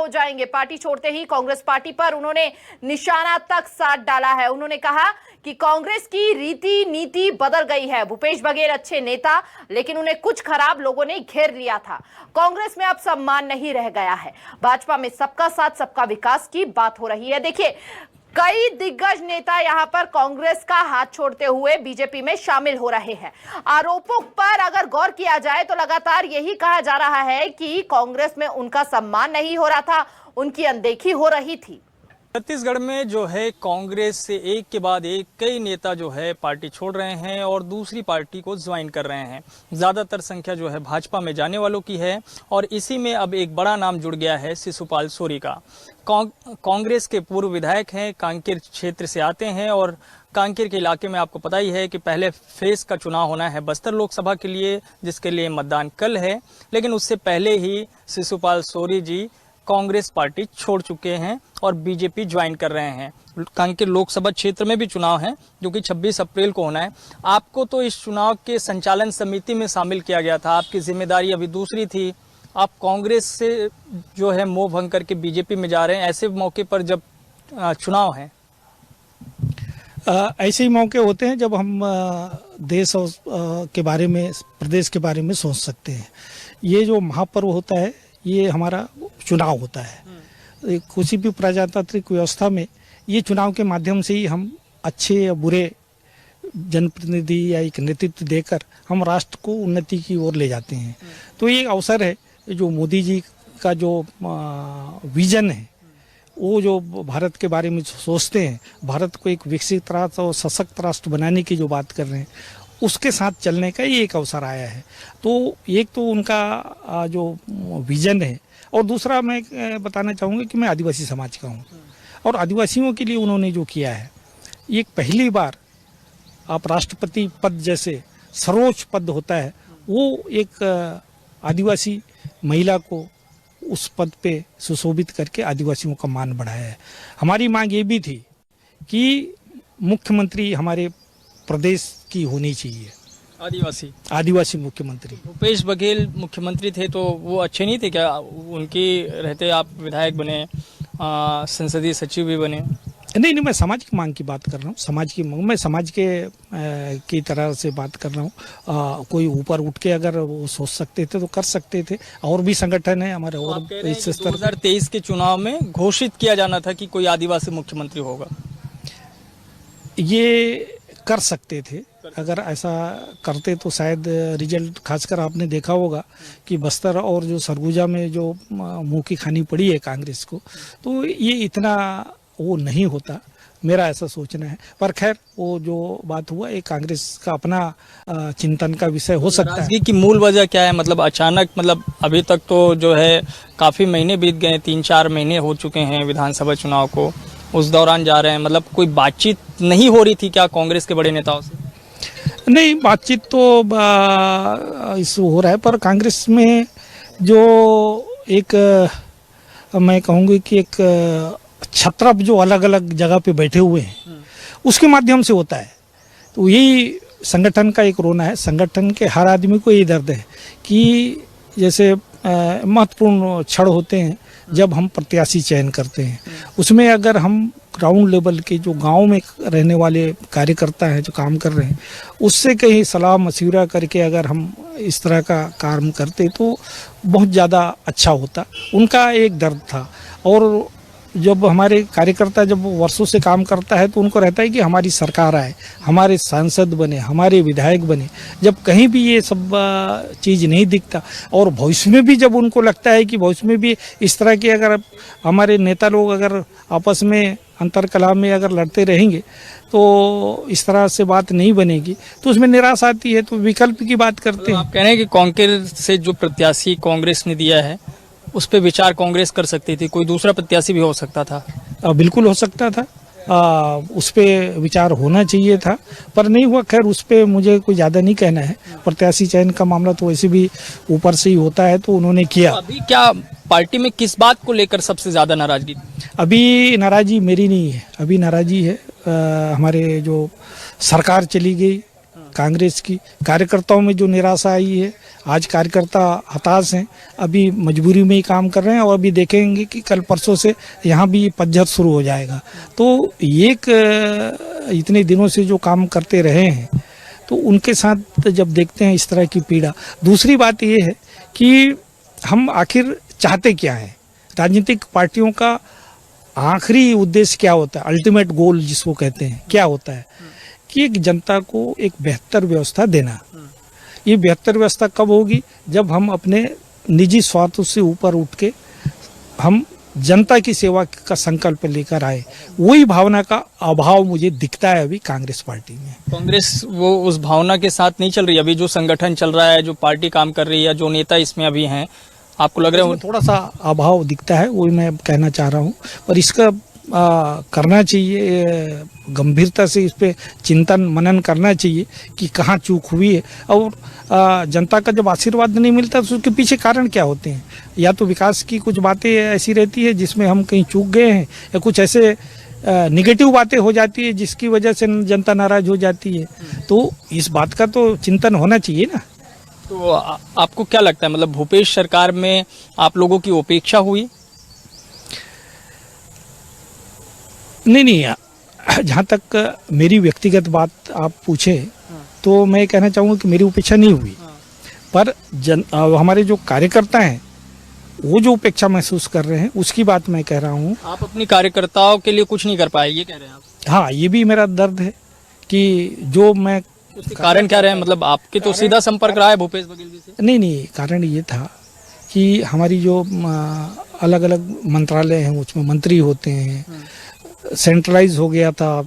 हो जाएंगे। पार्टी छोड़ते ही कांग्रेस पार्टी पर उन्होंने निशाना तक साध डाला है। उन्होंने कहा कि कांग्रेस की रीति नीति बदल गई है। भूपेश बघेल अच्छे नेता, लेकिन उन्हें कुछ खराब लोगों ने घेर लिया था। कांग्रेस में अब सम्मान नहीं रह गया है। भाजपा में सबका साथ सबका विकास की बात हो रही है। देखिए, कई दिग्गज नेता यहां पर कांग्रेस का हाथ छोड़ते हुए बीजेपी में शामिल हो रहे हैं। आरोपों पर अगर गौर किया जाए तो लगातार यही कहा जा रहा है कि कांग्रेस में उनका सम्मान नहीं हो रहा था, उनकी अनदेखी हो रही थी। छत्तीसगढ़ में जो है कांग्रेस से एक के बाद एक कई नेता जो है पार्टी छोड़ रहे हैं और दूसरी पार्टी को ज्वाइन कर रहे हैं। ज़्यादातर संख्या जो है भाजपा में जाने वालों की है और इसी में अब एक बड़ा नाम जुड़ गया है शिशुपाल सोरी का। कांग्रेस के पूर्व विधायक हैं, कांकेर क्षेत्र से आते हैं और कांकेर के इलाके में आपको पता ही है कि पहले फेज का चुनाव होना है बस्तर लोकसभा के लिए, जिसके लिए मतदान कल है। लेकिन उससे पहले ही शिशुपाल सोरी जी कांग्रेस पार्टी छोड़ चुके हैं और बीजेपी ज्वाइन कर रहे हैं। कांकेर लोकसभा क्षेत्र में भी चुनाव है जो कि 26 अप्रैल को होना है। आपको तो इस चुनाव के संचालन समिति में शामिल किया गया था, आपकी जिम्मेदारी अभी दूसरी थी। आप कांग्रेस से जो है मोह भंग करके बीजेपी में जा रहे हैं, ऐसे मौके पर जब चुनाव है। ऐसे ही मौके होते हैं जब हम देश और के बारे में, प्रदेश के बारे में सोच सकते हैं। ये जो महापर्व होता है, ये हमारा चुनाव होता है। किसी भी प्रजातांत्रिक व्यवस्था में ये चुनाव के माध्यम से ही हम अच्छे या बुरे जनप्रतिनिधि या एक नेतृत्व देकर हम राष्ट्र को उन्नति की ओर ले जाते हैं। तो ये अवसर है, जो मोदी जी का जो विजन है, वो जो भारत के बारे में सोचते हैं, भारत को एक विकसित राष्ट्र और सशक्त राष्ट्र बनाने की जो बात कर रहे हैं, उसके साथ चलने का ये एक अवसर आया है। तो एक तो उनका जो विजन है, और दूसरा मैं बताना चाहूँगा कि मैं आदिवासी समाज का हूँ और आदिवासियों के लिए उन्होंने जो किया है, ये पहली बार आप राष्ट्रपति पद जैसे सर्वोच्च पद होता है, वो एक आदिवासी महिला को उस पद पे सुशोभित करके आदिवासियों का मान बढ़ाया है। हमारी मांग ये भी थी कि मुख्यमंत्री हमारे प्रदेश की होनी चाहिए आदिवासी मुख्यमंत्री। भूपेश बघेल मुख्यमंत्री थे तो वो अच्छे नहीं थे क्या? उनके रहते आप विधायक बने, संसदीय सचिव भी बने। नहीं, मैं समाज की मांग की बात कर रहा हूँ। समाज की मांग, मैं समाज के की तरह से बात कर रहा हूँ। कोई ऊपर उठ के अगर वो सोच सकते थे तो कर सकते थे। और भी संगठन है हमारे। और 2023 के चुनाव में घोषित किया जाना था कि कोई आदिवासी मुख्यमंत्री होगा, ये कर सकते थे। अगर ऐसा करते तो शायद रिजल्ट, खासकर आपने देखा होगा कि बस्तर और जो सरगुजा में जो मुंह की खानी पड़ी है कांग्रेस को, तो ये इतना वो नहीं होता, मेरा ऐसा सोचना है। पर खैर, वो जो बात हुआ, ये कांग्रेस का अपना चिंतन का विषय हो सकता है। की मूल वजह क्या है? मतलब अचानक, मतलब अभी तक तो जो है काफी महीने बीत गए, 3-4 महीने हो चुके हैं विधानसभा चुनाव को, उस दौरान जा रहे हैं। मतलब कोई बातचीत नहीं हो रही थी क्या कांग्रेस के बड़े नेताओं से? नहीं, बातचीत तो इस हो रहा है, पर कांग्रेस में जो एक मैं कहूँगी कि एक छत्रप जो अलग अलग जगह पे बैठे हुए हैं, उसके माध्यम से होता है। तो यही संगठन का एक रोना है। संगठन के हर आदमी को ये दर्द है कि जैसे महत्वपूर्ण क्षण होते हैं जब हम प्रत्याशी चयन करते हैं, उसमें अगर हम ग्राउंड लेवल के जो गांव में रहने वाले कार्यकर्ता हैं जो काम कर रहे हैं, उससे कहीं सलाह मशविरा करके अगर हम इस तरह का काम करते तो बहुत ज़्यादा अच्छा होता। उनका एक दर्द था। और जब हमारे कार्यकर्ता जब वर्षों से काम करता है तो उनको रहता है कि हमारी सरकार आए, हमारे सांसद बने, हमारे विधायक बने। जब कहीं भी ये सब चीज़ नहीं दिखता, और भविष्य में भी जब उनको लगता है कि भविष्य में भी इस तरह के अगर हमारे नेता लोग अगर आपस में अंतरकलह में अगर लड़ते रहेंगे तो इस तरह से बात नहीं बनेगी, तो उसमें निराशा आती है। तो विकल्प की बात करते हैं। आप कह रहे हैं कि कांकेर से जो प्रत्याशी कांग्रेस ने दिया है उस पर विचार कांग्रेस कर सकती थी, कोई दूसरा प्रत्याशी भी हो सकता था? बिल्कुल हो सकता था, उस पर विचार होना चाहिए था, पर नहीं हुआ। खैर, उस पर मुझे कोई ज़्यादा नहीं कहना है। प्रत्याशी चयन का मामला तो वैसे भी ऊपर से ही होता है, तो उन्होंने किया। तो अभी क्या पार्टी में किस बात को लेकर सबसे ज़्यादा नाराजगी? अभी नाराजी मेरी नहीं है, अभी नाराजी है हमारे जो सरकार चली गई कांग्रेस की। कार्यकर्ताओं में जो निराशा आई है, आज कार्यकर्ता हताश हैं, अभी मजबूरी में ही काम कर रहे हैं और अभी देखेंगे कि कल परसों से यहाँ भी पतझड़ शुरू हो जाएगा। तो एक इतने दिनों से जो काम करते रहे हैं तो उनके साथ जब देखते हैं इस तरह की पीड़ा। दूसरी बात ये है कि हम आखिर चाहते क्या हैं, राजनीतिक पार्टियों का आखिरी उद्देश्य क्या होता है, अल्टीमेट गोल जिसको कहते हैं, क्या होता है कि एक जनता को एक बेहतर व्यवस्था देना। ये बेहतर व्यवस्था कब होगी, जब हम अपने निजी स्वार्थों से ऊपर उठ के हम जनता की सेवा का संकल्प लेकर आए। वही भावना का अभाव मुझे दिखता है अभी कांग्रेस पार्टी में। कांग्रेस वो उस भावना के साथ नहीं चल रही। अभी जो संगठन चल रहा है, जो पार्टी काम कर रही है, जो नेता इसमें अभी हैं, आपको लग रहा है थोड़ा सा अभाव दिखता है, वही मैं कहना चाह रहा हूँ। पर इसका करना चाहिए, गंभीरता से इस पे चिंतन मनन करना चाहिए कि कहाँ चूक हुई है। और जनता का जब आशीर्वाद नहीं मिलता तो उसके पीछे कारण क्या होते हैं। या तो विकास की कुछ बातें ऐसी रहती है जिसमें हम कहीं चूक गए हैं, या कुछ ऐसे निगेटिव बातें हो जाती है जिसकी वजह से जनता नाराज हो जाती है। तो इस बात का तो चिंतन होना चाहिए ना। तो आपको क्या लगता है, मतलब भूपेश सरकार में आप लोगों की उपेक्षा हुई? नहीं, जहाँ तक मेरी व्यक्तिगत बात आप पूछे तो मैं कहना चाहूँगा कि मेरी उपेक्षा नहीं हुई। पर हमारे जो कार्यकर्ता हैं वो जो उपेक्षा महसूस कर रहे हैं उसकी बात मैं कह रहा हूँ। आप अपनी कार्यकर्ताओं के लिए कुछ नहीं कर पाए, ये कह रहे हैं आप? हाँ, ये भी मेरा दर्द है कि जो मैं उसके कारण क्या रहे, मतलब आपके तो सीधा संपर्क रहा है भूपेश बघेल जी से? नहीं, कारण ये था कि हमारी जो अलग अलग मंत्रालय हैं उसमें मंत्री होते हैं, सेंट्रलाइज हो गया था।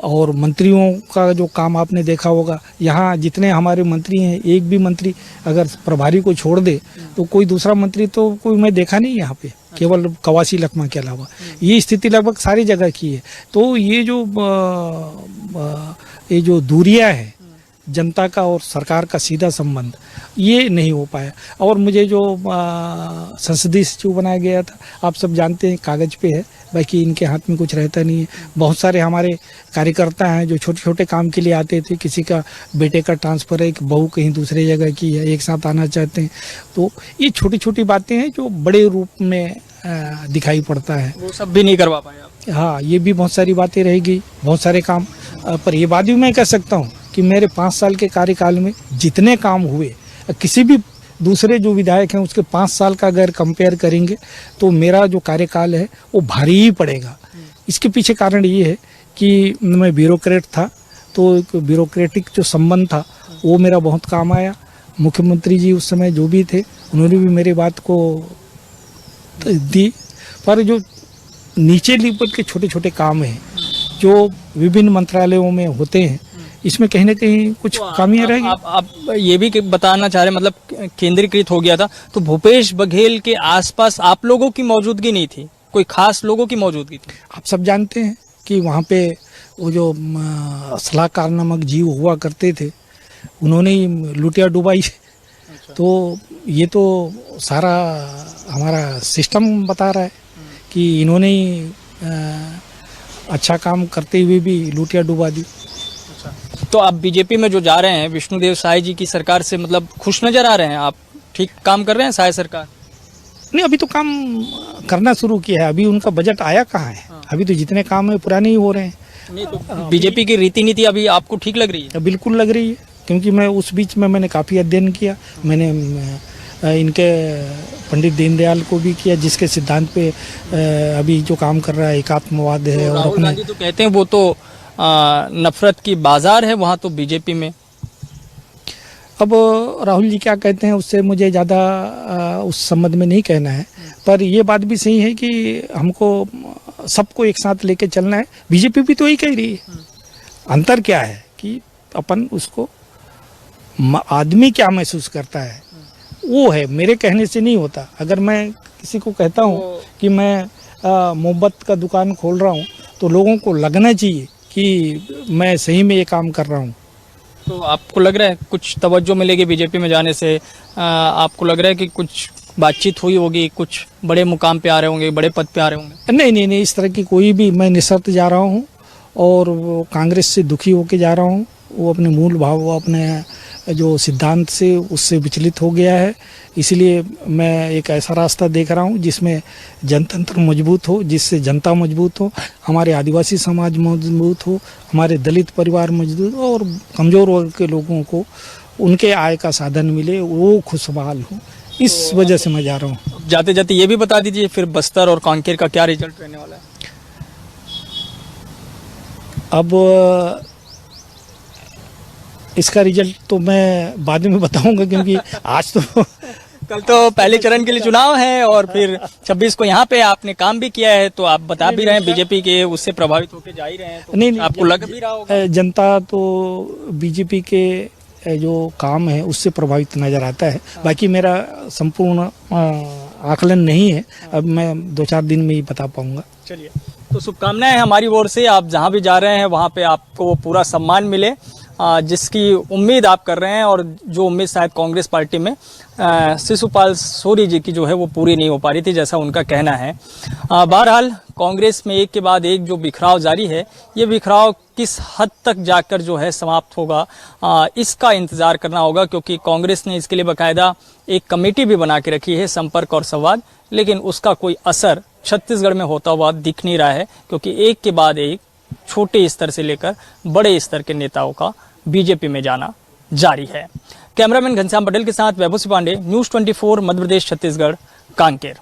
और मंत्रियों का जो काम आपने देखा होगा, यहाँ जितने हमारे मंत्री हैं, एक भी मंत्री अगर प्रभारी को छोड़ दे तो कोई दूसरा मंत्री तो कोई मैं देखा नहीं यहाँ पे, केवल कवासी लखमा के अलावा। ये स्थिति लगभग सारी जगह की है। तो ये जो दूरियां है जनता का और सरकार का सीधा संबंध, ये नहीं हो पाया। और मुझे जो संसदीय सचिव बनाया गया था, आप सब जानते हैं, कागज पे है, बाकी इनके हाथ में कुछ रहता नहीं है। बहुत सारे हमारे कार्यकर्ता हैं जो छोटे छोटे काम के लिए आते थे, किसी का बेटे का ट्रांसफ़र है, एक बहू कहीं दूसरे जगह की है, एक साथ आना चाहते हैं। तो ये छोटी छोटी बातें हैं जो बड़े रूप में दिखाई पड़ता है, वो सब भी नहीं करवा पाए आप? हाँ, ये भी बहुत सारी बातें रहेगी, बहुत सारे काम। पर ये बात भी मैं कह सकता हूँ कि मेरे 5 साल के कार्यकाल में जितने काम हुए, किसी भी दूसरे जो विधायक हैं उसके 5 साल का अगर कंपेयर करेंगे तो मेरा जो कार्यकाल है वो भारी ही पड़ेगा। इसके पीछे कारण ये है कि मैं ब्यूरोक्रेट था, तो एक ब्यूरोक्रेटिक जो संबंध था वो मेरा बहुत काम आया। मुख्यमंत्री जी उस समय जो भी थे उन्होंने भी मेरी बात को दी। पर जो नीचे लेवल के छोटे छोटे काम हैं जो विभिन्न मंत्रालयों में होते हैं, इसमें कहीं ना कहीं कुछ खामियां रहेगी। आप ये भी बताना चाह रहे हैं, मतलब केंद्रीकृत हो गया था, तो भूपेश बघेल के आसपास आप लोगों की मौजूदगी नहीं थी, कोई खास लोगों की मौजूदगी थी? आप सब जानते हैं कि वहाँ पे वो जो सलाहकार नामक जीव हुआ करते थे, उन्होंने ही लुटिया डुबाई। तो ये तो सारा हमारा सिस्टम बता रहा है कि इन्होंने ही अच्छा काम करते हुए भी लुटिया डुबा दी। तो आप बीजेपी में जो जा रहे हैं, विष्णुदेव साय जी की सरकार से मतलब खुश नजर आ रहे हैं? आप ठीक काम कर रहे हैं साय सरकार? नहीं, अभी तो काम करना शुरू किया है, अभी उनका बजट आया कहाँ है। अभी तो जितने काम है पुराने ही हो रहे हैं। नहीं, तो बीजेपी की रीति नीति अभी आपको ठीक लग रही है? बिल्कुल लग रही है, क्योंकि मैं उस बीच में मैंने काफ़ी अध्ययन किया। मैंने इनके पंडित दीनदयाल को भी किया, जिसके सिद्धांत पे अभी जो काम कर रहा है एकात्मवाद है। और राहुल गांधी तो कहते हैं वो तो नफरत की बाजार है वहाँ तो बीजेपी में। अब राहुल जी क्या कहते हैं उससे मुझे ज़्यादा उस संबंध में नहीं कहना है। पर ये बात भी सही है कि हमको सबको एक साथ लेके चलना है। बीजेपी भी तो यही कह रही है। अंतर क्या है कि अपन उसको आदमी क्या महसूस करता है वो है, मेरे कहने से नहीं होता। अगर मैं किसी को कहता हूँ कि मैं मोहब्बत का दुकान खोल रहा हूँ तो लोगों को लगना चाहिए कि मैं सही में ये काम कर रहा हूँ। तो आपको लग रहा है कुछ तवज्जो मिलेगी बीजेपी में जाने से? आपको लग रहा है कि कुछ बातचीत हुई होगी, कुछ बड़े मुकाम पे आ रहे होंगे, बड़े पद पे आ रहे होंगे? नहीं, इस तरह की कोई भी, मैं निःशर्त जा रहा हूँ और कांग्रेस से दुखी होके जा रहा हूँ। वो अपने मूल भाव, वो अपने जो सिद्धांत से उससे विचलित हो गया है। इसलिए मैं एक ऐसा रास्ता देख रहा हूँ जिसमें जनतंत्र मजबूत हो, जिससे जनता मजबूत हो, हमारे आदिवासी समाज मजबूत हो, हमारे दलित परिवार मजबूत हो और कमज़ोर वर्ग के लोगों को उनके आय का साधन मिले, वो खुशहाल हो। इस वजह से मैं जा रहा हूँ। जाते जाते ये भी बता दीजिए फिर बस्तर और कांकेर का क्या रिजल्ट रहने वाला है? अब इसका रिजल्ट तो मैं बाद में बताऊंगा, क्योंकि आज तो कल तो पहले चरण के लिए चुनाव है और फिर 26 को यहाँ पे आपने काम भी किया है, तो आप बता भी रहे हैं बीजेपी के उससे प्रभावित होकर जा ही रहे हैं, तो नहीं, आपको लग भी रहा होगा। जनता तो बीजेपी के जो काम है उससे प्रभावित नजर आता है। बाकी मेरा संपूर्ण आकलन नहीं है, अब मैं 2-4 दिन में ही बता पाऊंगा। चलिए, तो शुभकामनाएं हमारी ओर से, आप जहां भी जा रहे हैं वहां पे आपको वो पूरा सम्मान मिले जिसकी उम्मीद आप कर रहे हैं, और जो उम्मीद शायद कांग्रेस पार्टी में शिशुपाल सोरी जी की जो है वो पूरी नहीं हो पा रही थी, जैसा उनका कहना है। बहरहाल कांग्रेस में एक के बाद एक जो बिखराव जारी है, ये बिखराव किस हद तक जाकर जो है समाप्त होगा इसका इंतजार करना होगा, क्योंकि कांग्रेस ने इसके लिए बाकायदा एक कमेटी भी बना के रखी है, संपर्क और संवाद, लेकिन उसका कोई असर छत्तीसगढ़ में होता हुआ दिख नहीं रहा है, क्योंकि एक के बाद एक छोटे स्तर से लेकर बड़े स्तर के नेताओं का बीजेपी में जाना जारी है। कैमरामैन घनश्याम पटेल के साथ वैभव सिंह पांडे, न्यूज़ 24 मध्य प्रदेश छत्तीसगढ़, कांकेर।